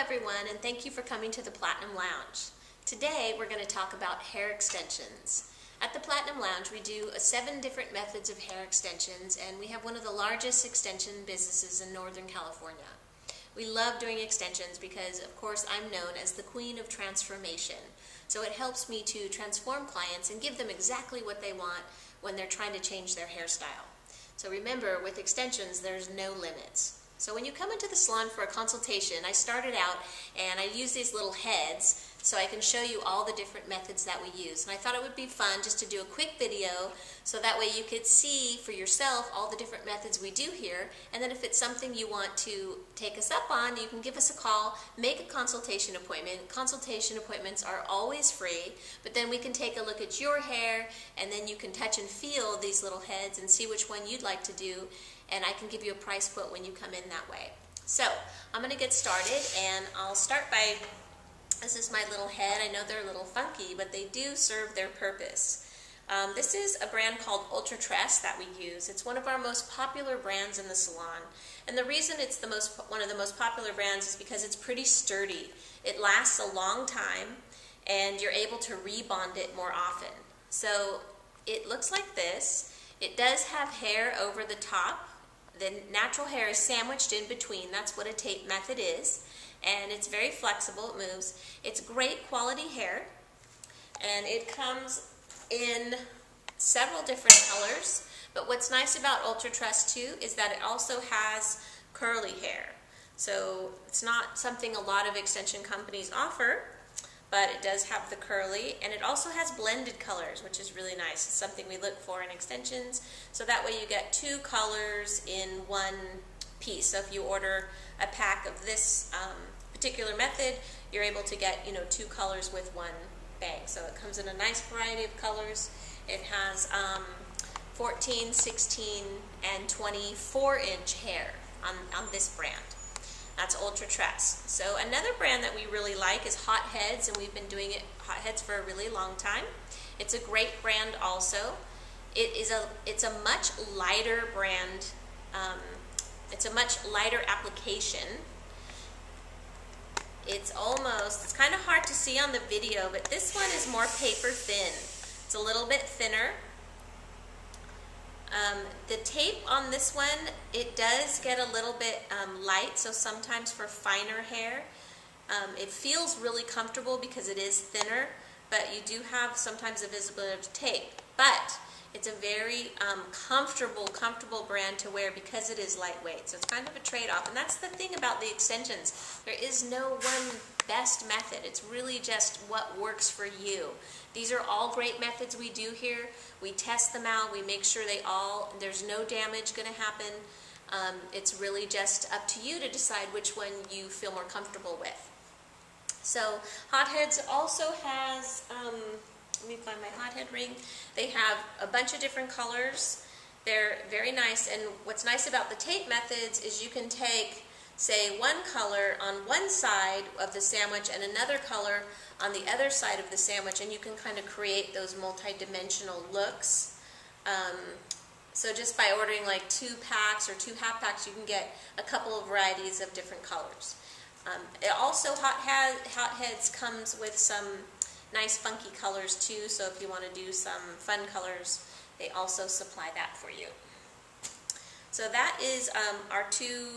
everyone, and thank you for coming to the Platinum Lounge. Today we're going to talk about hair extensions. At the Platinum Lounge we do 7 different methods of hair extensions, and we have one of the largest extension businesses in Northern California. We love doing extensions because, of course, I'm known as the Queen of Transformation. So it helps me to transform clients and give them exactly what they want when they're trying to change their hairstyle. So remember, with extensions there's no limits. So when you come into the salon for a consultation, I started out and I use these little heads so I can show you all the different methods that we use. And I thought it would be fun just to do a quick video so that way you could see for yourself all the different methods we do here. And then if it's something you want to take us up on, you can give us a call, make a consultation appointment. Consultation appointments are always free, but then we can take a look at your hair and then you can touch and feel these little heads and see which one you'd like to do. And I can give you a price quote when you come in that way. So I'm going to get started, and I'll start by, this is my little head. I know they're a little funky, but they do serve their purpose. This is a brand called Ultra Tress that we use. It's one of our most popular brands in the salon. And the reason it's one of the most popular brands is because it's pretty sturdy. It lasts a long time, and you're able to rebond it more often. So it looks like this. It does have hair over the top. The natural hair is sandwiched in between. That's what a tape method is. And it's very flexible. It moves. It's great quality hair. And it comes in several different colors. But what's nice about Ultra Tress too is that it also has curly hair. So it's not something a lot of extension companies offer, but it does have the curly, and it also has blended colors, which is really nice. It's something we look for in extensions, so that way you get 2 colors in one piece. So if you order a pack of this particular method, you're able to get 2 colors with one bag. So it comes in a nice variety of colors. It has 14, 16, and 24-inch hair on this brand. That's Ultra Tress. So another brand that we really like is Hot Heads, and we've been doing Hot Heads for a really long time. It's a great brand also. It's a much lighter brand. It's a much lighter application. It's kind of hard to see on the video, but this one is more paper thin. It's a little bit thinner. The tape on this one, it does get a little bit light, so sometimes for finer hair, it feels really comfortable because it is thinner, but you do have sometimes the visibility of tape. But it's a very comfortable brand to wear because it is lightweight, so it's kind of a trade-off. And that's the thing about the extensions. There is no one best method. It's really just what works for you. These are all great methods we do here. We test them out. We make sure there's no damage going to happen. It's really just up to you to decide which one you feel more comfortable with. So Hot Heads also has, let me find my hot head ring. They have a bunch of different colors. They're very nice, and what's nice about the tape methods is you can take, say, one color on one side of the sandwich and another color on the other side of the sandwich, and you can kind of create those multi-dimensional looks. So just by ordering like 2 packs or 2 half packs, you can get a couple of varieties of different colors. It also, Hot Heads comes with some nice funky colors too, so if you want to do some fun colors, they also supply that for you. So that is our 2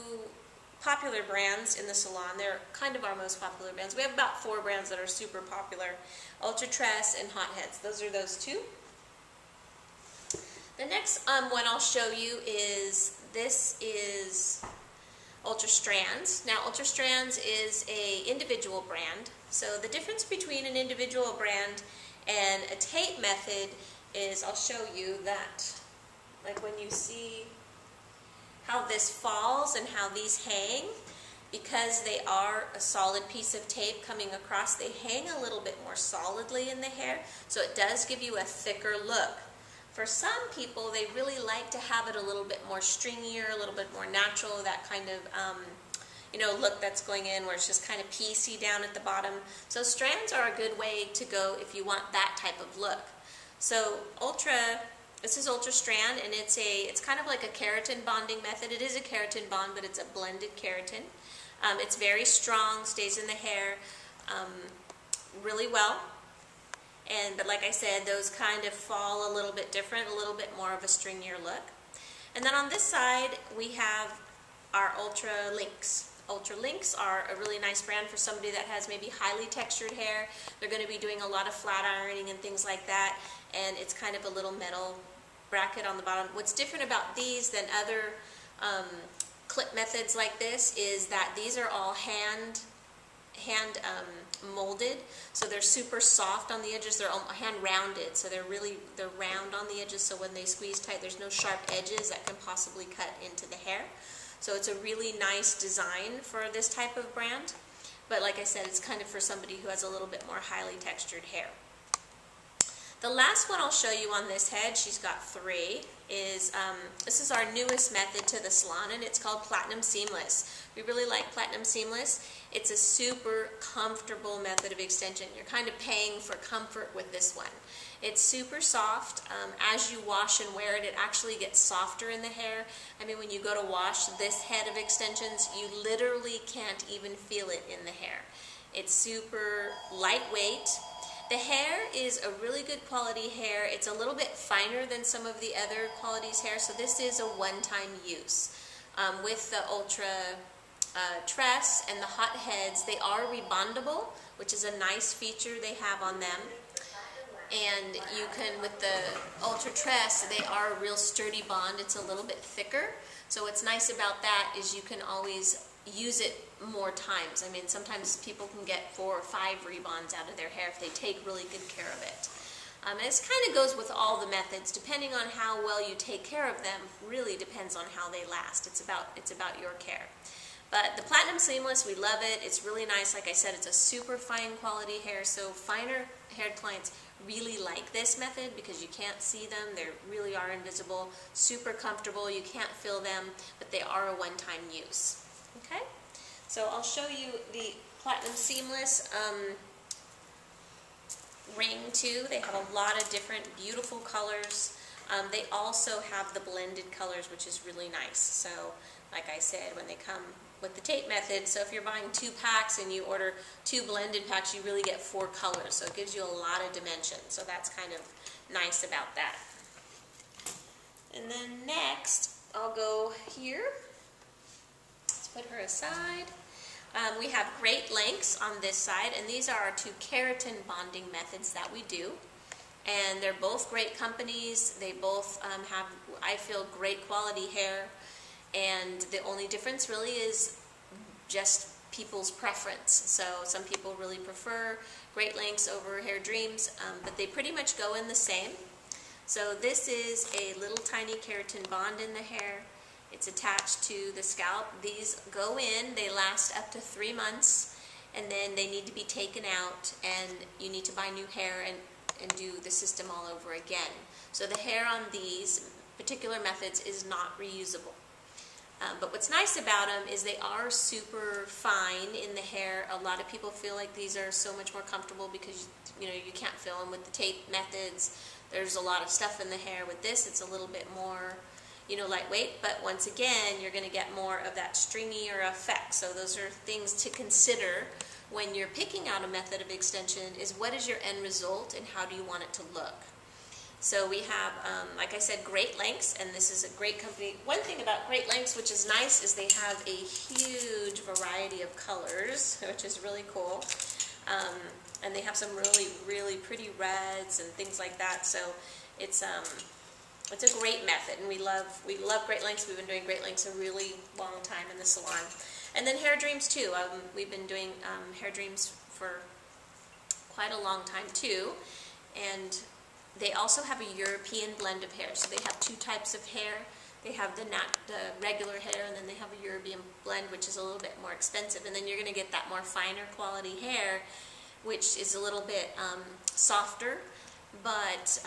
popular brands in the salon. They're kind of our most popular brands. We have about 4 brands that are super popular: Ultra Tress and Hot Heads. Those are those 2. The next one I'll show you is Ultra Strands. Now Ultra Strands is a individual brand. So the difference between an individual brand and a tape method is, I'll show you that, like when you see how this falls and how these hang, because they are a solid piece of tape coming across, they hang a little bit more solidly in the hair, so it does give you a thicker look. For some people, they really like to have it a little bit more stringier, a little bit more natural, that kind of look that's going in where it's just kind of piecey down at the bottom. So strands are a good way to go if you want that type of look. So this is Ultra Strand, and it's kind of like a keratin bonding method. It is a keratin bond, but it's a blended keratin. It's very strong, stays in the hair really well. But like I said, those kind of fall a little bit different, a little bit more of a stringier look. And then on this side, we have our Ultra Links. Ultra Links are a really nice brand for somebody that has maybe highly textured hair. They're going to be doing a lot of flat ironing and things like that, and it's kind of a little metal bracket on the bottom. What's different about these than other clip methods like this is that these are all hand molded, so they're super soft on the edges. They're hand rounded, so they're round on the edges, so when they squeeze tight, there's no sharp edges that can possibly cut into the hair. So it's a really nice design for this type of brand, but like I said, it's kind of for somebody who has a little bit more highly textured hair. The last one I'll show you on this head, she's got three, is this is our newest method to the salon, and it's called Platinum Seamless. We really like Platinum Seamless. It's a super comfortable method of extension. You're kind of paying for comfort with this one. It's super soft. As you wash and wear it, it actually gets softer in the hair. I mean, when you go to wash this head of extensions, you literally can't even feel it in the hair. It's super lightweight. The hair is a really good quality hair. It's a little bit finer than some of the other qualities hair, so this is a one-time use. With the Ultra Tress and the hot heads, they are rebondable, which is a nice feature they have on them. And you can, with the Ultra Tress, they are a real sturdy bond. It's a little bit thicker. So what's nice about that is you can always use it more times. I mean, sometimes people can get 4 or 5 rebonds out of their hair if they take really good care of it. And this kind of goes with all the methods. Depending on how well you take care of them, really depends on how they last. It's about your care. But the Platinum Seamless, we love it. It's really nice. Like I said, it's a super fine quality hair, so finer haired clients really like this method because you can't see them. They really are invisible, super comfortable. You can't feel them, but they are a one-time use. Okay? So I'll show you the Platinum Seamless ring too. They have a lot of different beautiful colors. They also have the blended colors, which is really nice. So like I said, when they come with the tape method, so if you're buying 2 packs and you order 2 blended packs, you really get 4 colors. So it gives you a lot of dimension. So that's kind of nice about that. And then next, I'll go here. Let's put her aside. We have great lengths on this side, and these are our 2 keratin bonding methods that we do. And they're both great companies. They both have, I feel, great quality hair. And the only difference really is just people's preference. So some people really prefer Great Lengths over Hair Dreams, but they pretty much go in the same. So this is a little tiny keratin bond in the hair. It's attached to the scalp. These go in, they last up to 3 months, and then they need to be taken out, and you need to buy new hair and do the system all over again. So the hair on these particular methods is not reusable. But what's nice about them is they are super fine in the hair. A lot of people feel like these are so much more comfortable because you can't feel them with the tape methods. There's a lot of stuff in the hair. With this, it's a little bit more, lightweight. But once again, you're going to get more of that stringier effect. So those are things to consider when you're picking out a method of extension. Is what is your end result and how do you want it to look? So we have, like I said, Great Lengths, and this is a great company. One thing about Great Lengths, which is nice, is they have a huge variety of colors, which is really cool. And they have some really, really pretty reds and things like that. So it's a great method, and we love Great Lengths. We've been doing Great Lengths a really long time in the salon. And then Hair Dreams too. We've been doing Hair Dreams for quite a long time too, and they also have a European blend of hair. So they have 2 types of hair. They have the regular hair, and then they have a European blend, which is a little bit more expensive. And then you're going to get that more finer quality hair, which is a little bit softer. But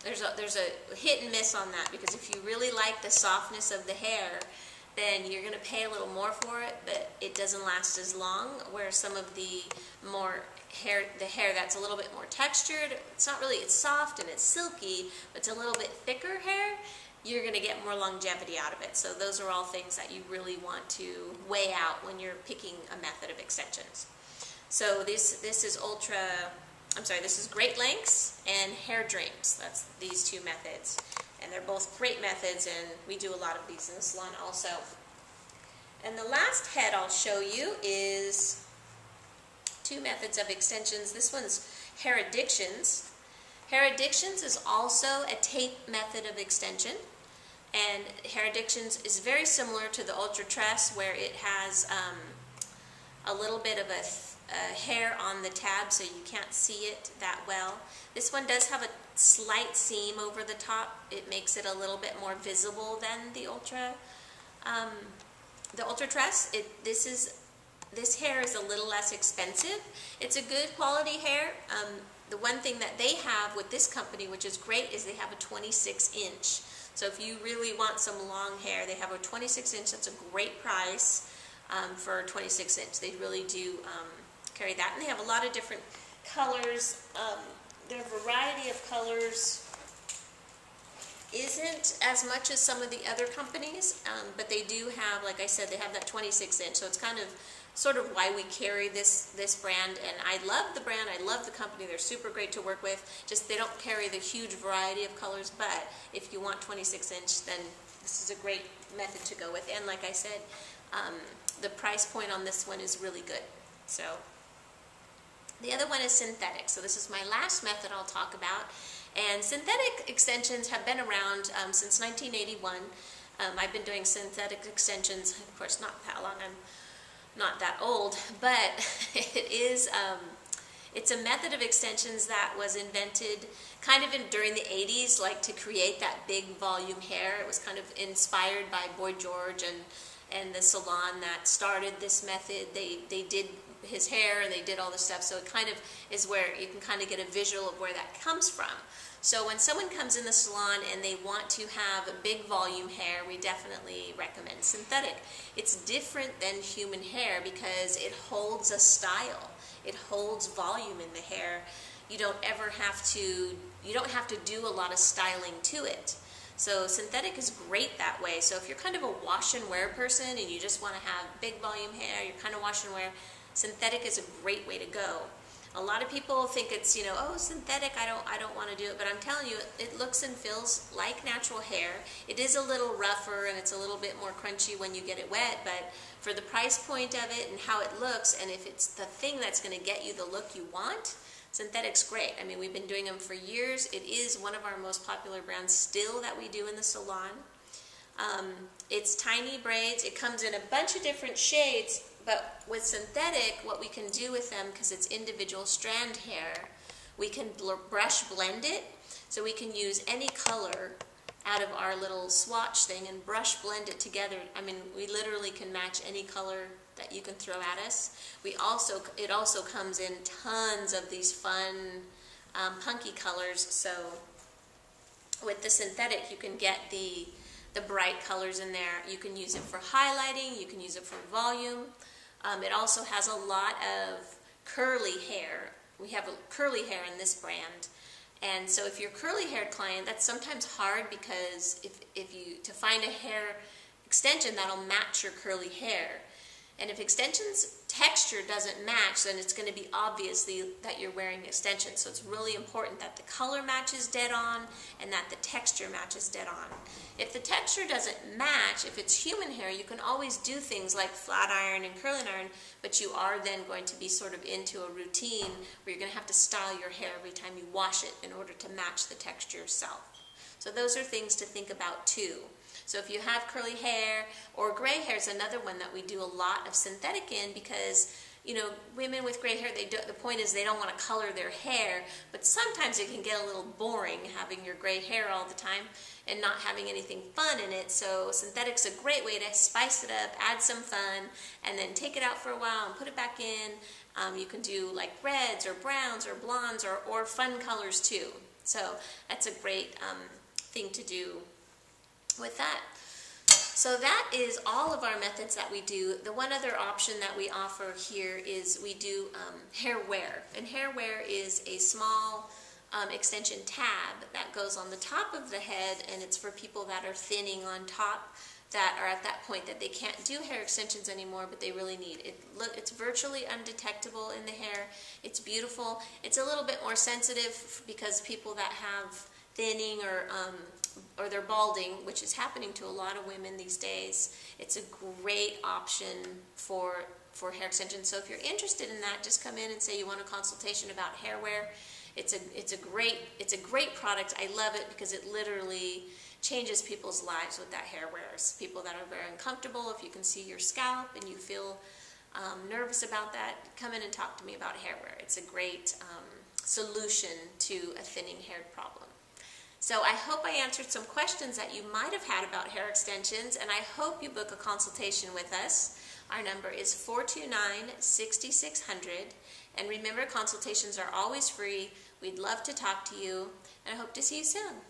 there's a hit and miss on that, because if you really like the softness of the hair, then you're going to pay a little more for it, but it doesn't last as long. Where some of the hair that's a little bit more textured, it's soft and it's silky, but it's a little bit thicker hair, you're going to get more longevity out of it. So those are all things that you really want to weigh out when you're picking a method of extensions. So this is this is Great Lengths and Hair Dreams. That's these two methods. And they're both great methods, and we do a lot of these in the salon also. And the last head I'll show you is two methods of extensions. This one's Hair Addictions. Hair Addictions is also a tape method of extension. And Hair Addictions is very similar to the Ultra Tress, where it has a little bit of a hair on the tab, so you can't see it that well. This one does have a slight seam over the top. It makes it a little bit more visible than the Ultra Tress. This hair is a little less expensive. It's a good quality hair. The one thing that they have with this company, which is great, is they have a 26-inch. So if you really want some long hair, they have a 26-inch. That's a great price for a 26-inch. They really do carry that. And they have a lot of different colors. Their variety of colors isn't as much as some of the other companies, but they do have, like I said, they have that 26-inch. So it's kind of sort of why we carry this brand, and I love the brand, I love the company, they're super great to work with, just they don't carry the huge variety of colors, but if you want 26-inch, then this is a great method to go with. And like I said, the price point on this one is really good. So the other one is synthetic. So this is my last method I'll talk about, and synthetic extensions have been around since 1981. I've been doing synthetic extensions, of course not that long, I'm not that old, but it's a method of extensions that was invented kind of during the 80s, like to create that big volume hair. It was kind of inspired by Boy George and the salon that started this method. They did his hair and they did all this stuff, so it kind of is where you can kind of get a visual of where that comes from. So when someone comes in the salon and they want to have a big volume hair, we definitely recommend synthetic. It's different than human hair because it holds a style. It holds volume in the hair. You don't have to do a lot of styling to it. So synthetic is great that way. So if you're kind of a wash and wear person and you just want to have big volume hair, you're kind of wash and wear, synthetic is a great way to go. A lot of people think it's, oh, synthetic, I don't want to do it, but I'm telling you, it looks and feels like natural hair. It is a little rougher and it's a little bit more crunchy when you get it wet, but for the price point of it and how it looks, and if it's the thing that's going to get you the look you want, synthetic's great. I mean, we've been doing them for years. It is one of our most popular brands still that we do in the salon. It's tiny braids. It comes in a bunch of different shades. But with synthetic, what we can do with them, because it's individual strand hair, we can brush blend it. So we can use any color out of our little swatch thing and brush blend it together. I mean, we literally can match any color that you can throw at us. It also comes in tons of these fun, punky colors. So with the synthetic, you can get the bright colors in there. You can use it for highlighting. You can use it for volume. It also has a lot of curly hair. We have a curly hair in this brand. And so if you're a curly haired client, that's sometimes hard because to find a hair extension that'll match your curly hair. And if extension's texture doesn't match, then it's going to be obvious that you're wearing extensions. So it's really important that the color matches dead on and that the texture matches dead on. If the texture doesn't match, if it's human hair, you can always do things like flat iron and curling iron, but you are then going to be sort of into a routine where you're going to have to style your hair every time you wash it in order to match the texture yourself. So those are things to think about too. So if you have curly hair, or gray hair is another one that we do a lot of synthetic in because, women with gray hair, the point is they don't want to color their hair, but sometimes it can get a little boring having your gray hair all the time and not having anything fun in it. So synthetic's a great way to spice it up, add some fun, and then take it out for a while and put it back in. You can do like reds or browns or blondes or fun colors too. So that's a great thing to do with that. So that is all of our methods that we do. The one other option that we offer here is we do hair wear. And hair wear is a small extension tab that goes on the top of the head, and it's for people that are thinning on top, that are at that point that they can't do hair extensions anymore, but they really need it. It's virtually undetectable in the hair. It's beautiful. It's a little bit more sensitive because people that have thinning or they're balding, which is happening to a lot of women these days. It's a great option for hair extensions. So if you're interested in that, just come in and say you want a consultation about hair wear. It's a great product. I love it because it literally changes people's lives with that hair wear. People that are very uncomfortable, if you can see your scalp and you feel nervous about that, come in and talk to me about hair wear. It's a great solution to a thinning hair problem. So I hope I answered some questions that you might have had about hair extensions, and I hope you book a consultation with us. Our number is 429-6600, and remember, consultations are always free. We'd love to talk to you, and I hope to see you soon.